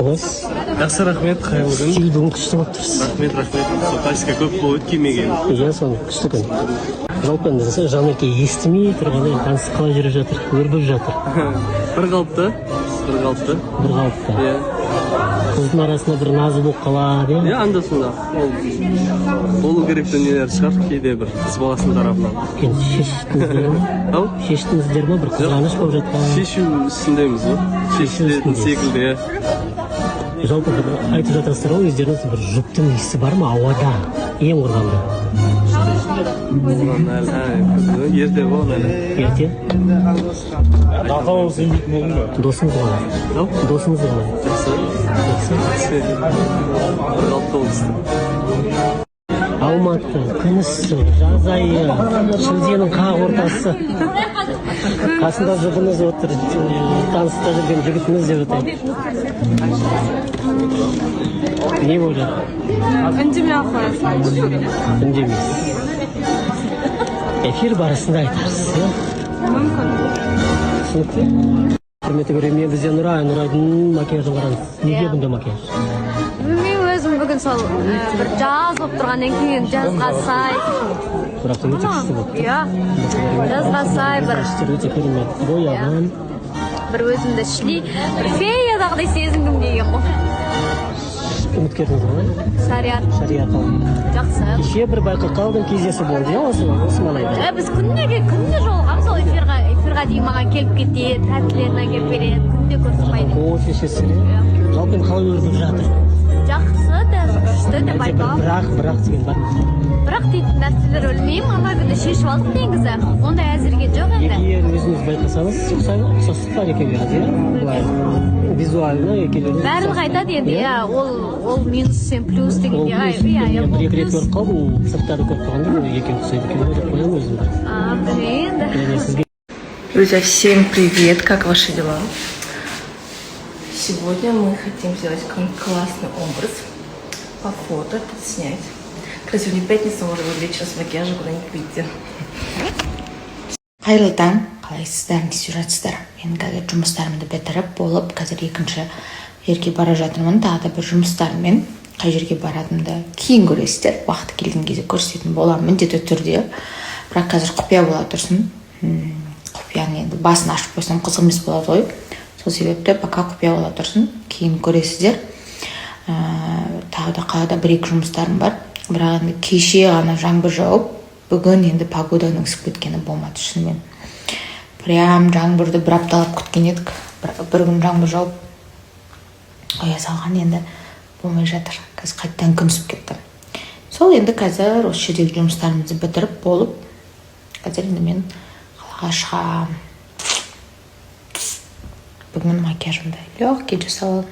қалайсыз? Жақсы, рахмет, қайырлы күн. Стиль бүгін күшті болып тұрсыз. Рахмет. Сапасқа көп болып кимеген. Иә, соны күшті күн. Жалпы енді Жанеке естімей тұрғандай таныс қалай жүріп жатыр, өрбіп жатыр. Бір қалыпты. Иә. Қыздың арасында бір назы болып қалады, иә? Иә, анда-санда. Болу керек дүниелер шығар, кейде бір қыз баласының тарапынан. Енді шештіңіздер ме? Ау? Шештіңіздер ме? Бір қызғаныш болып жатқан? Шешу үстіндеміз ғой. Шешілетін секілді, иә. Жалпы бір айтып жатырсыздар ғой, өздеріңіз бір жұптың иісі бар ма ауада? Ең құрғанда. Ерте болған әлі. Ерте? Атауыз емейтін болдың ба? Досыңыз ғой. Досыңыз ғой. Жақсы. Бір қалыпты болысты. Алматы, күніс, жаз айы, шілденің қақ ортасы. Қасында жігітіңіз отыр, таныста жүрген жігітіңіз деп отыр. Не болды? Үндемей ақ қоясың. Үндемейсіз. Эфир барысында айтарсыз, иә? Мүмкін. Түсінікті. Құрметті көрермен, бізде Нұрайдың макияжын қараңыз. Неге бұнда макияж? Мен өзім бүгін сол бір жаз болып тұрғаннан кейін жазға сай. Бірақ өте күшті болды. Иә. Жазға сай бір. Өте керемет. Бояған. Бір өзімді шли, бір феядағыдай сезіндім деген ғой. Үміткеріңіз ғой? Шариат алды. жақсы. Кеше бір байқап қалдым, кездесі болды, иә, осы малайда? Біз күніне жолығамыз, сол эфирға дейін маған келіп кетеді, тәттілерін әкеліп береді, күнде көрсетпайды. Кофе ішесіз, иә? Жалпы қалай өрбіп жатыр? Жақсы, даже күшті деп айтамын. Бірақ деген бар ма? Бірақ дейтін нәрселер өлмеймін, ана күні шешіп алдық негізі. Ондай әзірге жоқ енді. Егер өзіңіз байқасаңыз, ұқсастық бар екеулері, иә? Былай визуально екеулері. Бәрін қайтады енді, иә, ол минус сен плюс дегенде. Бір-екі рет көріп қалдым, сырттары көріп қалғанда екеуі ұқсайды екен деп қоямын өзім. Енді. Друзья, всем привет! Как ваши дела? Сегодня мы хотим сделать классный образ, по фото снять. Кстати, сегодня пятница, может быть, вечером с макияжем куда-нибудь выйти. Қайырлы таң, қалайсыздар, не істеп жатсыздар? Мен қазір жұмыстарымды бітіріп болып, қазір екінші жерге бара жатырмын. Тағы да бір жұмыстармен қай жерге баратынымды кейін көресіздер. Уақыты келген кезде көрсететін боламын міндетті түрде. Бірақ қазір құпия бола тұрсын. Құпияны енді басын ашып қойсам қызық емес болады ғой. Сол себепті пока құпия бола тұрсын, кейін көресіздер. Тағы да қалада бір-екі жұмыстарым бар. Бірақ енді кеше ғана жаңбыр жауып, бүгін енді погоданың ысып кеткені болмады шынымен. Прям жаңбырды бір апталап күткен едік. Бір күн жаңбыр жауып қоя салған, енді болмай жатыр. Қазір қайттан күн ысып кетті. Сол енді қазір осы жердегі жұмыстарымызды бітіріп болып, қазір енді мен қалаға шығамын. Бүгін макияжымды легкий жасап алдым.